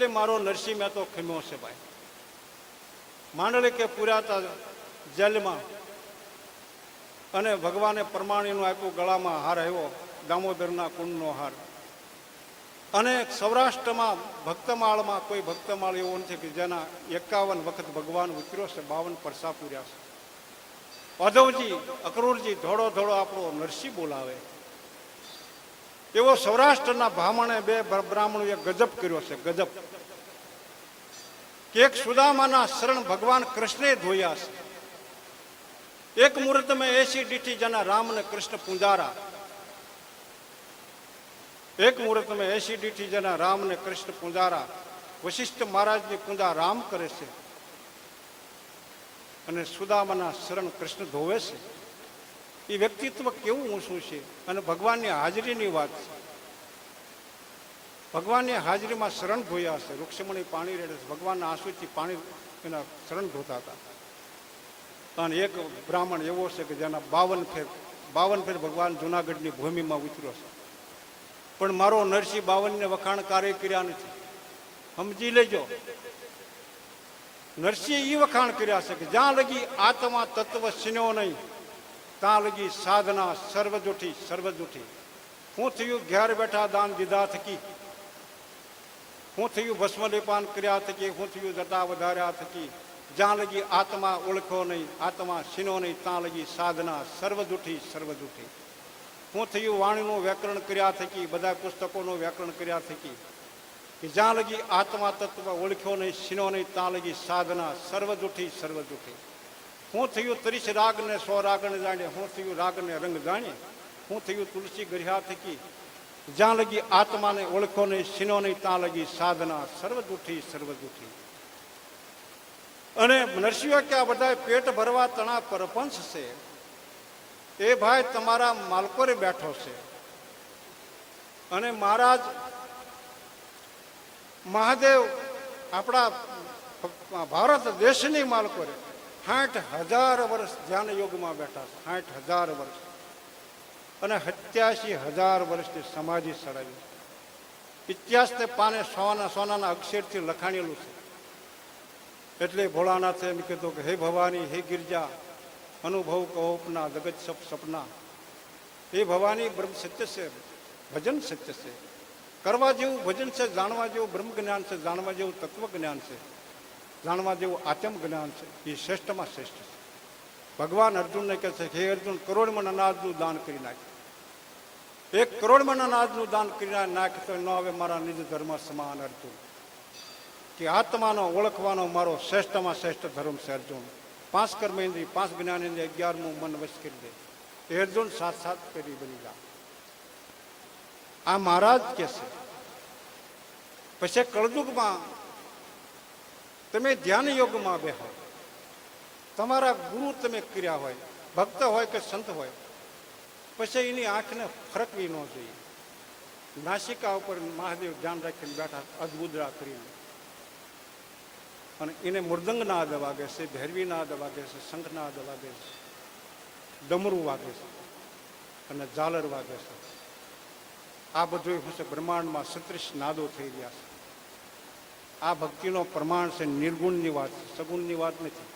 એટલે મારો નરસિંહ મહેતો ખમ્યો છે ભાઈ. માંડલે કે પુરાતા જેલમાં અને ભગવાને પ્રમાણીનું આપ્યું ગળામાં હાર આવ્યો, દામોદરના કુંડનો હાર. અને સૌરાષ્ટ્રમાં ભક્તમાળમાં કોઈ ભક્તમાળ એવો નથી કે જેના 51 વખત ભગવાન ઉતર્યો છે, 52 પરસા પૂર્યા છે. અધવજી અક્રૂરજી ધોળો ધોળો આપણો નરસિંહ બોલાવે એવો સૌરાષ્ટ્રના બ્રાહ્મણે 2 બ્રાહ્મણોએ ગજબ કર્યો છે. ગજબ કે એક સુદામાના શરણ ભગવાન કૃષ્ણે ધોયા છે. એક મુહૂર્તમાં 80 દીઠી જેના રામ ને કૃષ્ણ પૂંજારા. એક મુહૂર્તમાં 80 દીઠી જેના રામ ને કૃષ્ણ પૂંજારા. વશિષ્ઠ મહારાજની પૂજા રામ કરે છે અને સુદામાના શરણ કૃષ્ણ ધોવે છે. એ વ્યક્તિત્વ કેવું ઊંચું છે. અને ભગવાનની હાજરીની વાત છે. ભગવાનની હાજરીમાં શરણ ધોયા છે. રૂક્ષમણી પાણી રેડે છે. ભગવાનના આંસુથી પાણી એના શરણ ધોતા હતા. અને એક બ્રાહ્મણ એવો છે કે જેના 52 ફેર ભગવાન જુનાગઢની ભૂમિમાં ઉતર્યો છે. પણ મારો નરસિંહ 52 વખાણ કાર્ય કર્યા નથી. સમજી લેજો, નરસિંહ એ વખાણ કર્યા છે કે જ્યાં લગી આત્મા તત્વ સીન્યો નહીં ત્યાં લગી સાધના સર્વ જૂઠી સર્વ જૂઠી. હું થયું ઘેર બેઠા દાન દીધા થકી, હું થયું ભસ્મલેપાન કર્યા થકી, હું થયું જટા વધાર્યા થકી. જ્યાં લગી આત્મા ઓળખો નહીં, આત્મા સીનો નહીં ત્યાં લગી સાધના સર્વ જૂઠી સર્વ જૂઠી. હું થયું વાણીનું વ્યાકરણ કર્યા થકી, બધા પુસ્તકોનું વ્યાકરણ કર્યા થકી. કે જ્યાં લગી આત્મા તત્વ ઓળખ્યો નહીં, સીનો નહીં ત્યાં લગી સાધના સર્વ જૂઠી સર્વ જૂઠી. હું થયું 30 રાગને 100 રાગને જાણે, હું થયું રાગને રંગ જાણે. હું થયું તુલસી ગઢ્યા થકી. જ્યાં લગી આત્માને ઓળખો નહીં, સીનો નહીં ત્યાં લગી સાધના સર્વ જૂઠી સર્વ જૂઠી. અને નરસિંહ કે આ બધા પેટ ભરવા તણા પરપંચ છે. એ ભાઈ તમારા માલકોરે બેઠો છે. અને મહારાજ મહાદેવ આપણા ભારત દેશની માલકોરે 60,000 વર્ષ ધ્યાન યોગમાં બેઠા છે. 60,000 વર્ષ. અને 87,000 વર્ષની સમાધિ સડાવી. ઇતિહાસને પાને સોનાના અક્ષરથી લખાણેલું છે. એટલે ભોળાનાથે એમ કીધું કે હે ભવાની હે ગિરજા અનુભવ કહોપના જગત સપ સપના. હે ભવાની બ્રહ્મ સત્ય છે, ભજન સત્ય છે. કરવા જેવું ભજન છે, જાણવા જેવું બ્રહ્મ જ્ઞાન છે, જાણવા જેવું તત્વ જ્ઞાન છે, જાણવા જેવું આત્મ જ્ઞાન છે. એ શ્રેષ્ઠમાં શ્રેષ્ઠ છે. ભગવાન અર્જુનને કહે છે હે અર્જુન, કરોડમણ અનાજનું દાન કરી નાખ. 1 કરોડમણ અનાજનું દાન કરી નાખ તો ન આવે મારા નિજ ધર્મ સમાન. અર્જુન કે આત્માનો ઓળખવાનો મારો શ્રેષ્ઠમાં શ્રેષ્ઠ ધર્મ છે. અર્જુન 5 કર્મેન્દ્રિય 5 જ્ઞાનેન્દ્રિય 11મું મન વશ કરી દે. એ અર્જુન 7 કરી બની જા. આ મહારાજ કે છે. પછી કળયુગમાં તમે ધ્યાન યોગમાં બેહો, તમારા ગુરુ તમે કર્યા હોય, ભક્ત હોય કે સંત હોય, પછી એની આંખને ફરકવી ન જોઈએ. નાસિકા ઉપર મહાદેવ ધ્યાન રાખીને બેઠા અદબુદરા કરીને. અને એને મૃદંગ નાદ વાગે છે, ભૈરવી નાદ વાગે છે, શંખ નાદ વાગે છે, ડમરું વાગે છે અને ઝાલર વાગે છે. આ બધું શું છે? બ્રહ્માંડમાં 36 નાદો થઈ રહ્યા છે. આ ભક્તિનો પ્રમાણ છે. નિર્ગુણની વાત છે, સગુણની વાત નથી.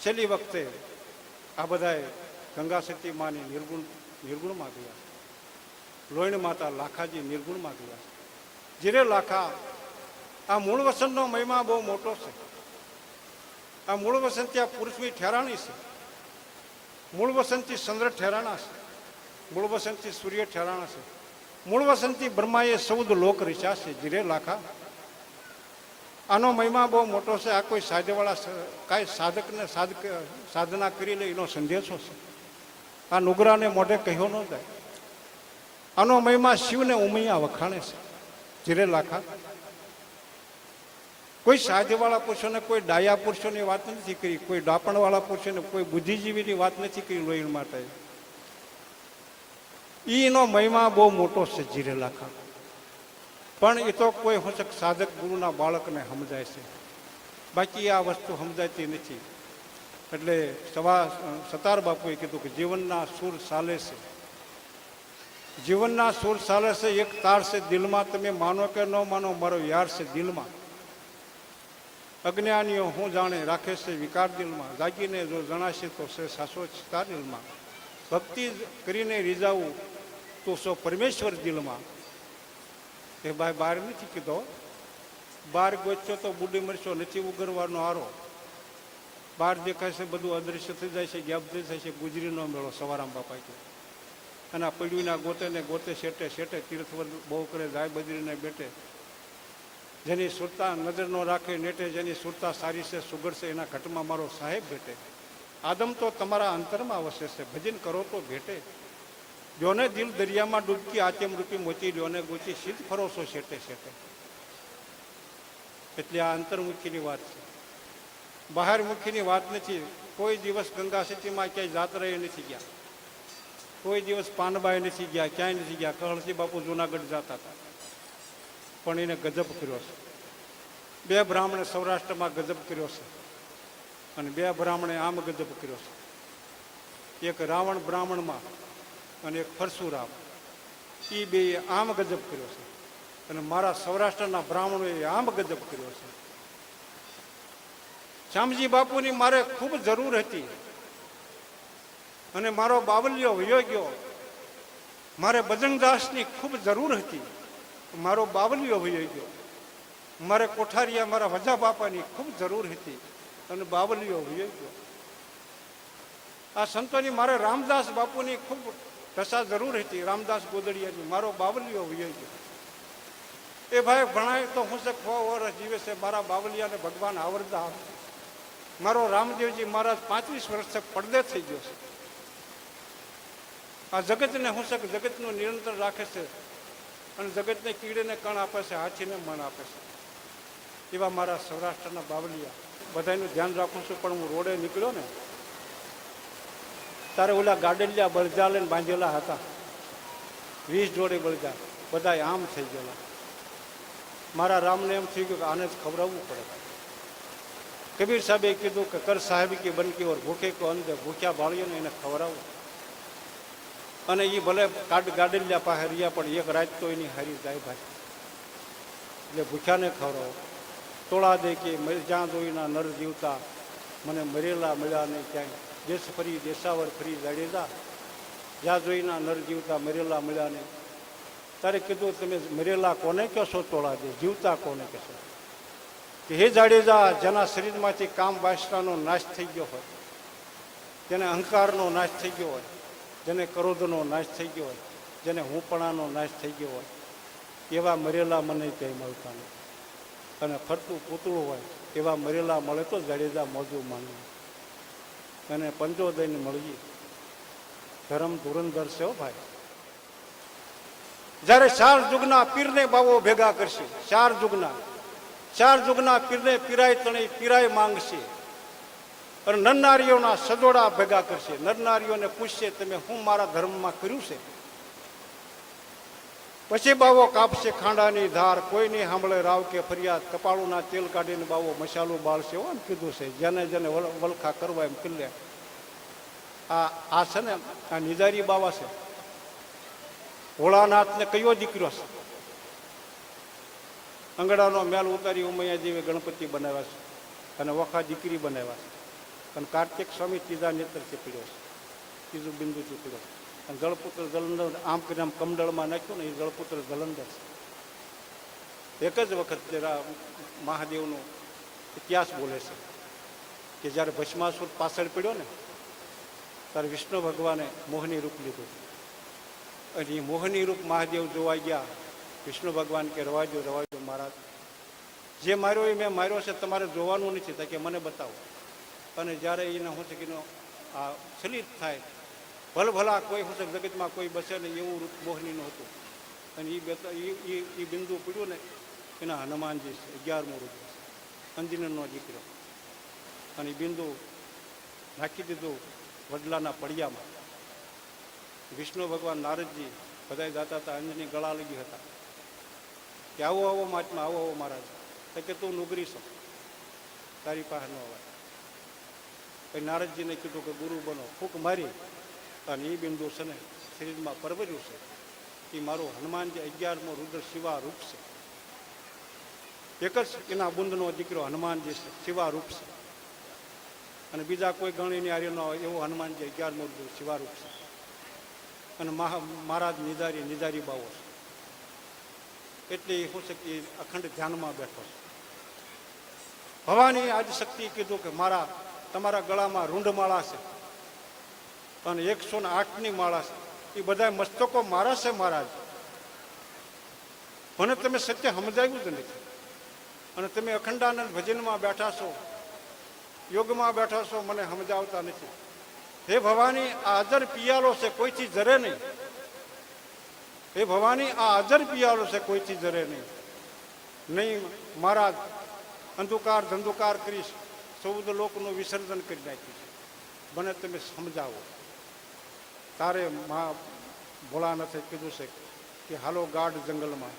છેલ્લી વખતે આ બધાએ ગંગા સતી માની નિર્ગુણમાં ગયા છે. લોહીણ માતા લાખાજી નિર્ગુણમાં ગયા છે. જીરે લાખા આ મૂળ વસંતનો મહિમા બહુ મોટો છે. આ મૂળ વસંત ત્યાં પૃથ્વી ઠેરાણી છે. મૂળ વસંતથી ચંદ્ર ઠેરાણા છે. મૂળ વસંતથી સૂર્ય ઠેરાણા છે. મૂળ વસંતથી બ્રહ્માએ 14 લોક રચ્યા છે. જીરે લાખા આનો મહિમા બહુ મોટો છે. આ કોઈ સાધ્યવાળા કાંઈ સાધકને સાધના કરી લે એનો સંદેશો છે. આ નુગરાને મોઢે કહ્યો ન જાય. આનો મહિમા શિવને ઉમૈયા વખાણે છે. જીરે લાખા કોઈ સાધ્યવાળા પુરુષોને, કોઈ ડાયા પુરુષોની વાત નથી કરી, કોઈ ડાપણવાળા પુરુષોને, કોઈ બુદ્ધિજીવીની વાત નથી કરી લોહીણ માટે. એનો મહિમા બહુ મોટો છે. જીરે લાખા પણ એ તો કોઈ હોશક સાધક ગુરુના બાળકને સમજાય છે. બાકી આ વસ્તુ સમજાતી નથી. એટલે સતાર બાપુએ કીધું કે જીવનના સૂર ચાલે છે જીવનના સુર ચાલે છે એક તાર છે દિલમાં, તમે માનો કે ન માનો મારો યાર છે દિલમાં. અજ્ઞાનીઓ હું જાણે રાખે છે વિકાર દિલમાં, જાગીને જો જણાશે તો છે સાસો તાર દિલમાં. ભક્તિ કરીને રીઝાવું તો સો પરમેશ્વર દિલમાં. એ ભાઈ બહાર નથી કીધો, બહાર ગોચ્યો તો બુડી મરશો નથી ઉગરવાનો આરો. બહાર દેખાય છે બધું અદૃશ્ય થઈ જાય છે, ગેપ થઈ જાય છે, ગુજરીનો મેળો સવારામ બાપા કે. અને આ પડ્યુંના ગોતે ને ગોતે શેટે શેટે તીર્થવર બહુ કરે જાય બદરીને બેઠે. જેની સુરતા નજર નો રાખે નેટે, જેની સુરતા સારી છે સુગર છે એના ઘટમાં મારો સાહેબ ભેટે. આદમ તો તમારા અંતરમાં વસે છે, ભજન કરો તો ભેટે. જોને દિલ દરિયામાં ડૂબકી આચેમ રૂપી મોચી લ્યોને ગોચી સિદ્ધ ફરો છો શેટે શેટે. એટલે આ અંતર્મુખીની વાત છે, બહારમુખીની વાત નથી. કોઈ દિવસ ગંગા સિટીમાં ક્યાંય જાત્રાએ નથી ગયા, કોઈ દિવસ પાનબાઈ નથી ગયા, ક્યાંય નથી ગયા. કહળસી બાપુ જુનાગઢ જતા હતા, પણ એને ગજબ કર્યો છે. 2 બ્રાહ્મણે સૌરાષ્ટ્રમાં ગજબ કર્યો છે, અને 2 બ્રાહ્મણે આમ ગજબ કર્યો છે. એક રાવણ બ્રાહ્મણમાં અને એક પરશુરામ, એ 2 આમ ગજબ કર્યો છે. અને મારા સૌરાષ્ટ્રના બ્રાહ્મણોએ આમ ગજબ કર્યો છે. શ્યામજી બાપુની મારે ખૂબ જરૂર હતી, અને મારો બાવલિયો વયો ગયો. મારે બજરંગદાસની ખૂબ જરૂર હતી, મારો બાવલિયો વયો ગયો. મારે કોઠારિયા મારા વજા બાપાની ખૂબ જરૂર હતી, અને બાવલિયો વયો ગયો. આ સંતોની મારે રામદાસ બાપુની ખૂબ રસા જરૂર હતી, રામદાસ ગોદડિયાની, મારો બાવલિયો વયો ગયો. એ ભાઈ ભણાય તો હું 100 વર્ષ જીવે છે, મારા બાવલિયાને ભગવાન આવરદા આપશે. મારો રામદેવજી મહારાજ 35 વર્ષે પડદે થઈ ગયો છે. આ જગતને હું જગતનું નિરંતર રાખે છે, અને જગતને કીડીને કણ આપે છે, હાથીને મણ આપે છે. એવા મારા સૌરાષ્ટ્રના બાવલિયા, બધાનું ધ્યાન રાખું છું. પણ હું રોડે નીકળ્યો ને તારે ઓલા ગાડલિયા બળજા લઈને બાંધેલા હતા, 20 જોડે બળજા, બધા આમ થઈ ગયેલા. મારા રામને એમ થઈ ગયું કે આને જ ખવડાવવું પડે. કબીર સાહેબે કીધું કે કર સાહેબ કી બનકી ઓર ભૂખે કો અંદર, ભૂખ્યા બાળીઓને એને ખવડાવવું. અને એ ભલે ગાડલિયા પાસે રહ્યા, પણ એક રાત તો એની હારી જાય ભાઈ. એટલે ભૂખ્યાને ખવડાવો. તોળા દે કે જ્યાં જોઈના નર જીવતા, મને મરેલા મળ્યા નહીં ક્યાંય. દેશ ફરી દેશાવર ફરી જાડેજા, જ્યાં જોઈના નર જીવતા મરેલા મળ્યા નહીં. તારે કીધું તમે મરેલા કોને કહેશો તોળા દે, જીવતા કોને કહેશો? કે હે જાડેજા, જેના શરીરમાંથી કામ વાસનાનો નાશ થઈ ગયો હોય, જેને અહંકારનો નાશ થઈ ગયો હોય, જેને ક્રોધનો નાશ થઈ ગયો હોય, જેને હુંપણાનો નાશ થઈ ગયો હોય, એવા મરેલા મને ક્યાંય મળતા નથી. અને ફરતું પૂતળું હોય એવા મરેલા મળે તો જાડેજા મોજું માનવું. અને પંજો દઈને મળીએ. ધર્મ ધુરંધર છે હો ભાઈ. જ્યારે 4 જુગના પીરને બાવો ભેગા કરશે, 4 જુગના પીરને પીરાય તણી પીરાય માંગશે. અને નરનારીઓના સજોડા ભેગા કરશે. નરનારીઓને પૂછશે તમે હું મારા ધર્મમાં કર્યું છે. પછી બાવો કાપશે ખાંડાની ધાર, કોઈની સાંભળે રાવ કે ફરિયાદ. કપાળુના તેલ કાઢીને બાવો મસાલું બાળશે. એમ કીધું છે, જેને જેને વલખા કરવા એમ કરી લે. આ છે ને આ નિજારી બાવા છે. ભોળાનાથને કયો દીકરો છે? અંગડાનો મેલ ઉતારી ઉમૈયા જેવી ગણપતિ બનાવ્યા છે, અને વખા દીકરી બનાવ્યા છે. અને કાર્તિક સ્વામી 3જા નેત્રથી પીડ્યો છે, 3જું બિંદુથી પીડ્યો છે. અને જળપુત્ર જલંધર આમ કરીને આમ કમંડળમાં નાખ્યું ને, એ જળપુત્ર જલંધર છે. એક જ વખત મહાદેવનો ઇતિહાસ બોલે છે કે જ્યારે ભસ્માસુર પાછળ પડ્યો ને, ત્યારે વિષ્ણુ ભગવાને મોહની રૂપ લીધું. અને એ મોહની રૂપ મહાદેવ જોવા ગયા. વિષ્ણુ ભગવાન કે રવાજો મહારાજ, જે માર્યો એ મેં માર્યો છે, તમારે જોવાનું નથી. તો કે મને બતાવો. અને જ્યારે એને શું છે કે આ સલિત થાય, ભલભલા કોઈ શું છે જગતમાં કોઈ બસે ને એવું રૂપ મોહનીનું હતું. અને એ બિંદુ પીડ્યું ને, એના હનુમાનજી છે, 11મું રૂપ અંજનનો દીકરો. અને એ બિંદુ નાખી દીધું વડલાના પડિયામાં. વિષ્ણુ ભગવાન નારદજી બધા જાતા હતા, અંજની ગળા લગી હતા કે આવો આવો મહાત્મા, આવો આવો મહારાજ. તો કે તું નુગરી છો, તારી પાસે ન અવાય. પછી નારદજીને કીધું કે ગુરુ બનો. ફૂંક મારી અને એ બિંદુ છે ને શરીરમાં પરવર્યું છે. એ મારો હનુમાનજી 11મો રુદ્ર શિવા રૂપ છે. એક જ એના બુંદનો દીકરો હનુમાનજી છે, શિવા રૂપ છે. અને બીજા કોઈ ગણીની આર્ય ન હોય એવો હનુમાનજી 11મો રુદ્ર શિવા રૂપ છે. અને મહારાજ નિધારી બાવો છે. એટલે એ શું છે કે અખંડ ધ્યાનમાં બેઠો છે. ભવાની આજ શક્તિ કીધું કે તમારા ગળામાં રૂંઢ માળા છે અને 108ની માળા છે. એ બધા મસ્તકો મારા છે મહારાજ. મને તમે સત્ય સમજાવ્યું જ નથી. અને તમે અખંડાનંદ ભજનમાં બેઠા છો, યોગમાં બેઠા છો, મને સમજાવતા નથી. હે ભવાની, આ અજર પિયાલો છે, કોઈથી જરે નહીં. હે ભવાની, આ અજર પિયાલો છે, કોઈથી જરે નહીં. નહીં મહારાજ, અંધુકાર ધંધુકાર કરીશ, 14 લોકનું વિસર્જન કરી નાખ્યું છે. મને તમે સમજાવો. તારે ભોળાનાથે કીધું છે કે હાલો ગાઢ જંગલમાં.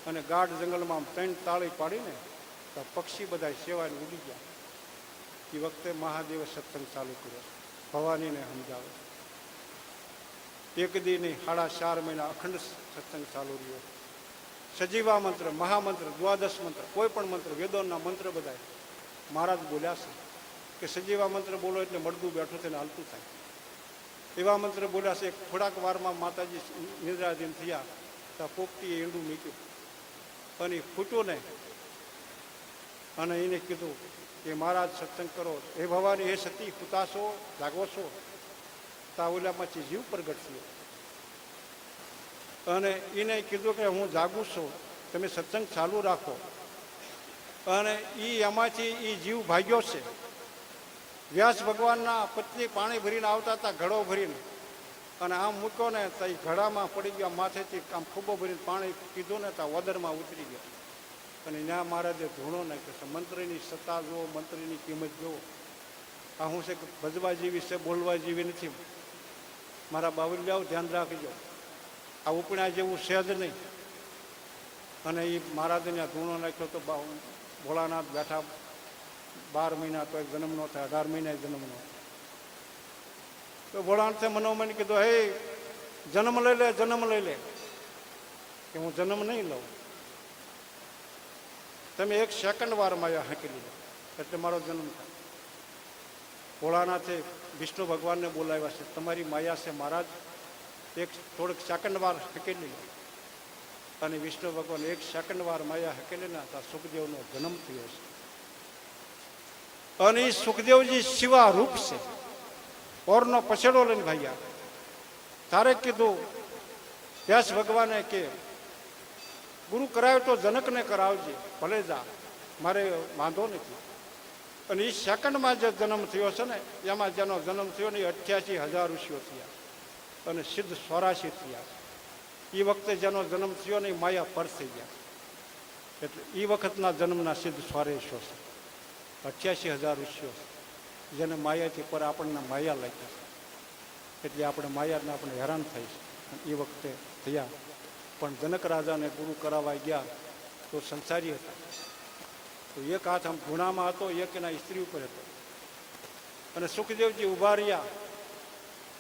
અને ગાઢ જંગલમાં 3 તાળી પાડીને તો પક્ષી બધા સેવાને ઉડી ગયા. એ વખતે મહાદેવે સત્સંગ ચાલુ કર્યો. ભવાનીને સમજાવે. એક દી નહીં, 4.5 મહિના અખંડ સત્સંગ ચાલુ રહ્યો. સજીવા મંત્ર, મહામંત્ર, દ્વાદશ મંત્ર, કોઈ પણ મંત્ર, વેદોના મંત્ર બધા મહારાજ બોલ્યા છે કે સજીવા મંત્ર બોલો એટલે મળદું બેઠું થઈને હાલતું થાય. એવા મંત્ર બોલ્યા છે. થોડાક વારમાં માતાજી નિદ્રાધીન થયા તો પોપટીએ ઈંડું મૂક્યું અને ફૂટ્યું નહીં. અને એને કીધું કે મહારાજ સત્સંગ કરો. હે ભવાની, હે સતી, ફૂતાશો, જાગો છો? તા ઓલામાંથી જીવ પ્રગટ થયો. અને એને કીધું કે હું જાગું છું, તમે સત્સંગ ચાલુ રાખો. અને એમાંથી એ જીવ ભાગ્યો છે. વ્યાસ ભગવાનના પત્ની પાણી ભરીને આવતા હતા, ઘડો ભરીને, અને આમ મૂક્યો ને તો એ ઘડામાં પડી ગયા. માથેથી આમ ખૂબો ભરીને પાણી પીધું ને તો વદરમાં ઉતરી ગયો. અને ત્યાં મહારાજે ધૂણો નાખ્યો છે. મંત્રીની સત્તા જુઓ, મંત્રીની કિંમત જુઓ. આ હું છે કે ભજવા જેવી છે, બોલવા જેવી નથી. મારા બાવલિયાઓ ધ્યાન રાખજો, આ ઉપણ્યા જેવું છે જ નહીં. અને એ મહારાજે ત્યાં ધૂણો નાખ્યો તો ભોળાનાથ બેઠા. 12 મહિના તો જન્મ નો થાય, 18 મહિના જન્મ નો. તો ભોળાનાથે મનોમન કીધું, હે જન્મ લઈ લે, જન્મ લઈ લે. કે હું જન્મ નહીં લઉં. તમે 1 સેકન્ડ વાર માયા હાંકી લીધો એટલે મારો જન્મ થાય. ભોળાનાથે વિષ્ણુ ભગવાનને બોલાવ્યા છે. તમારી માયા છે મહારાજ, થોડોક સેકન્ડ વાર હકેલી લો. અને વિષ્ણુ ભગવાન 1 સેકન્ડ વાર માયા હકેલી ના હતા. સુખદેવનો જન્મ થયો છે. અને એ સુખદેવજી શિવા રૂપ છે. ઓરનો પછેડો લઈને ભાગ્યા. તારે કીધું વ્યાસ ભગવાને કે ગુરુ કરાવે તો જનકને કરાવજે, ભલે જા, મારે વાંધો નથી. અને એ સેકન્ડમાં જે જન્મ થયો છે ને, એમાં જેનો જન્મ થયો ને, 88,000 ઋષિઓ થયા અને સિદ્ધ 84 થયા. એ વખતે જેનો જન્મ થયો ને, એ માયા પર થઈ ગયા. એટલે એ વખતના જન્મના સિદ્ધ 84 છે. 88,000 ઋષિઓ જેને માયાથી પર આપણને માયા લાગી છે. એટલે આપણે માયાને આપણે હેરાન થાય છે. એ વખતે થયા. પણ જનક રાજાને ગુરુ કરાવવા ગયા તો સંસારી હતા. તો એક હાથ આમ ઘૂણામાં હતો, એક એના સ્ત્રી ઉપર હતો. અને સુખદેવજી ઉભા રહ્યા.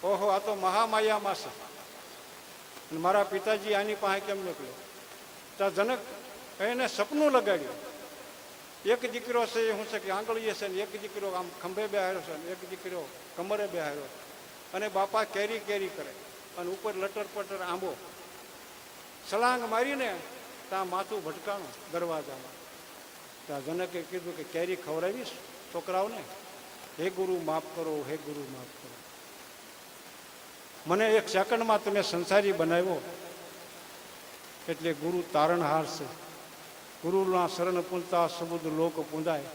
ઓહો, આ તો મહામાયામાં છે. અને મારા પિતાજી આની પાસે કેમ નીકળ્યો? ત્યાં જનક એને સપનું લગાડ્યું. એક દીકરો છે એ શું છે કે આંગળીએ છે ને, એક દીકરો આમ ખંભે બેહાર્યો છે, એક દીકરો કમરે બેહાર્યો. અને બાપા કેરી કેરી કરે અને ઉપર લટર પટર આંબો. સલાંગ મારીને ત્યાં માથું ભટકાણું દરવાજામાં. ત્યાં જનકે કીધું કે કેરી ખવડાવીશ છોકરાઓને? હે ગુરુ માફ કરો, હે ગુરુ માફ કરો. મને 1 સેકન્ડમાં તમે સંસારી બનાવ્યો. એટલે ગુરુ તારણહાર છે. ગુરુના શરણ પૂંજતા સબુદ લોક પૂંજાય.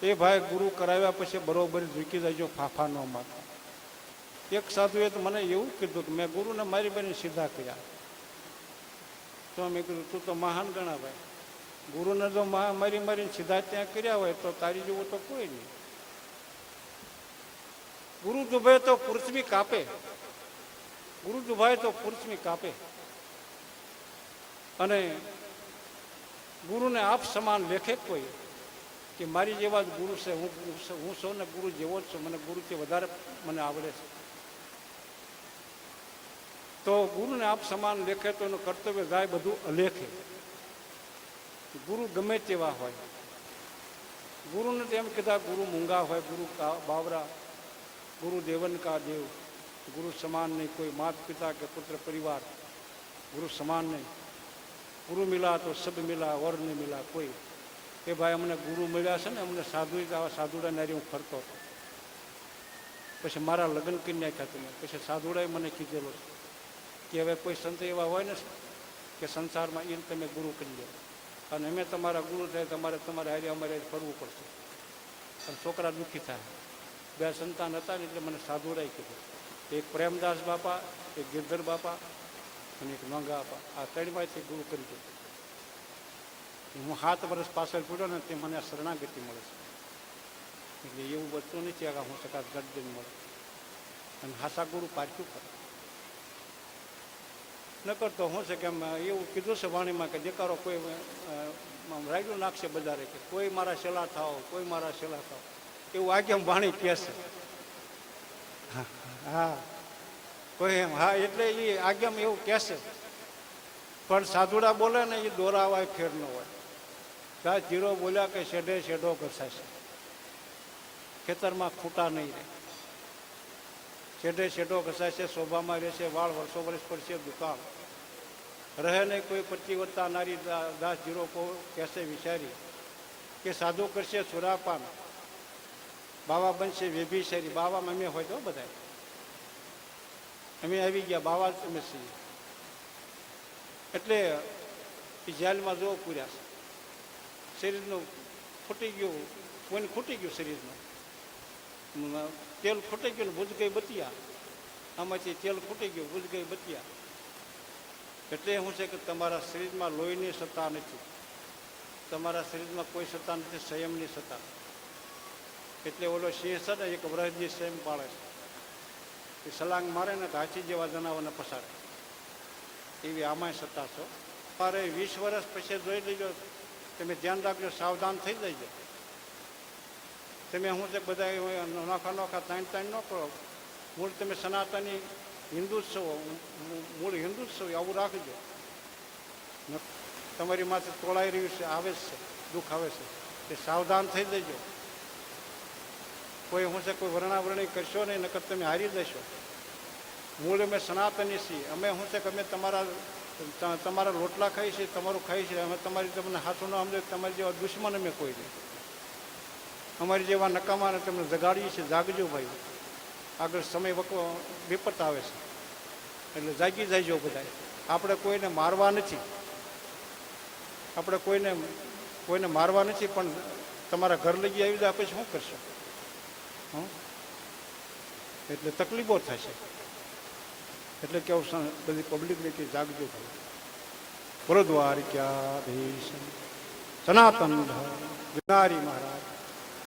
એ ભાઈ ગુરુ કરાવ્યા પછી બરોબર ઝૂકી જજો, ફાફા ન મારતા. એક સાધુએ તો મને એવું કીધું કે મેં ગુરુને મારી બની સીધા કર્યા. તો મેં કીધું તું તો મહાન ગણા ભાઈ. ગુરુને જો મારી મારીને સીધા ત્યાં કર્યા હોય તો તારી જેવું તો કોઈ નહીં. ગુરુ દુભાય તો પૃથ્વી કાપે. ગુરુ દુભાય તો પૃથ્વી કાપે. અને ગુરુને આપ સમાન લેખે કોઈ કે મારી જેવા જ ગુરુ છે. હું સૌ ને ગુરુ જેવો જ છું. મને ગુરુથી વધારે મને આવડે છે. તો ગુરુને આપ સમાન લેખે તો એનું કર્તવ્ય જાય બધું અલેખે. ગુરુ ગમે તેવા હોય, ગુરુને તેમ કીધા ગુરુ મૂંગા હોય, ગુરુ બાવરા, ગુરુ દેવન કા દેવ, ગુરુ સમાન નહીં કોઈ, માત પિતા કે પુત્ર પરિવાર ગુરુ સમાન નહીં. ગુરુ મિલા તો સબ મિલા ઓર નહીં મિલા કોઈ. એ ભાઈ અમને ગુરુ મળ્યા છે ને, અમને સાધુ સાધુડા નારી હું ફરતો હતો. પછી મારા લગ્ન કરી નાખ્યા તમે. પછી સાધુડાએ મને કીધેલો છે કે હવે કોઈ સંત એવા હોય ને કે સંસારમાં એને તમે ગુરુ કરી લો, અને અમે તમારા ગુરુ થાય તમારે હારે અમારે ફરવું પડશે, અને છોકરા દુઃખી થાય. બે સંતાન હતા ને એટલે મને સાધુડાએ કીધું. એક પ્રેમદાસ બાપા, એક ગિરધર બાપા અને એક નોંગા બાપા, આ ત્રણમાંથી ગુરુ કરી દો. હું 7 વર્ષ પાછળ પડ્યો ને તે મને શરણાગતિ મળે છે. એટલે એવું બચતું નથી આગળ હું સકાત ગરજન મળે. અને હાસા ગુરુ પારખ્યું કરે ન કરતો હું છે કે એવું કીધું છે વાણીમાં કે દેકારો કોઈ રાયડું નાખશે બજારે કે કોઈ મારા શેલા થાવ, કોઈ મારા શેલા થાવ, એવું આગેમ વાણી કહે છે. હા કોઈ એમ, હા એટલે એ આગેમ એવું કહેશે. પણ સાધુડા બોલે ને એ દોરાવાય ફેર ન હોય. ત્યાં જીરો બોલ્યા કે શેઢે શેઢો ઘસાશે, ખેતરમાં ખૂટા નહીં રહે. શેઢે શેઢો ઘસાશે, શોભામાં રહેશે, વાળ વર્ષો વર્ષ પડશે, દુકાળ રહે નહીં કોઈ. પતિવર્તા નારી દાસ જીરો કો કહેશે વિચારી કે સાધુ કરશે સુરાપાન, બાવા બનશે વેભીશારી. બાવામાં અમે હોય તો બધા અમે આવી ગયા, બાવા અમે છીએ. એટલે એ જેલમાં જોવો પૂર્યા છે. શરીરનું ખૂટી ગયું, કોઈને ખૂટી ગયું શરીરનું તેલ ખૂટી ગયું ને ભૂજ ગઈ બતિયા. આમાંથી તેલ ખૂટી ગયું, ભૂજ ગઈ બતિયા. એટલે શું છે કે તમારા શરીરમાં લોહીની સત્તા નથી, તમારા શરીરમાં કોઈ સત્તા નથી, સંયમની સત્તા. એટલે ઓલો સિંહ છે ને એક વ્રહજી સંયમ પાળે છે. એ સલાંગ મારે ને હાથી જેવા જનાવરને પસાડે, એવી આમાંય સત્તા છો. મારે 20 વર્ષ પછી જોઈ લેજો, તમે ધ્યાન રાખજો, સાવધાન થઈ જજો. તમે શું છે બધા નોખા નોખા તાણ ન કરો. મૂળ તમે સનાતની હિન્દુ જ છો, મૂળ હિન્દુ જ છો, આવું રાખજો. તમારી માથે તોળાઈ રહ્યું છે, આવે જ છે, દુઃખ આવે છે, એ સાવધાન થઈ જજો. કોઈ શું છે કોઈ વર્ણાવરણી કરશો નહીં, નકર તમે હારી જશો. મૂળ અમે સનાતની છીએ. અમે શું છે કે અમે તમારા રોટલા ખાઈ છીએ, તમારું ખાઈ છીએ. અમે તમારી તમને હાથું ન સમજો, તમારી જેવા દુશ્મન અમે કોઈ નહીં. અમારી જેવા નકામાને તમને જગાડીએ છીએ. જાગજો ભાઈ, આગળ સમય વિપત આવે છે, એટલે જાગી જાયજો બધા. આપણે કોઈને મારવા નથી, આપણે કોઈને મારવા નથી, પણ તમારા ઘર લઈ આવી જાય પછી શું કરશો? એટલે તકલીફો થશે. એટલે કેવું બધી પબ્લિકને કે જાગજો ભાઈ. બોલો દ્વારકાધીશ સનાતન ગિરનારી મહારાજ.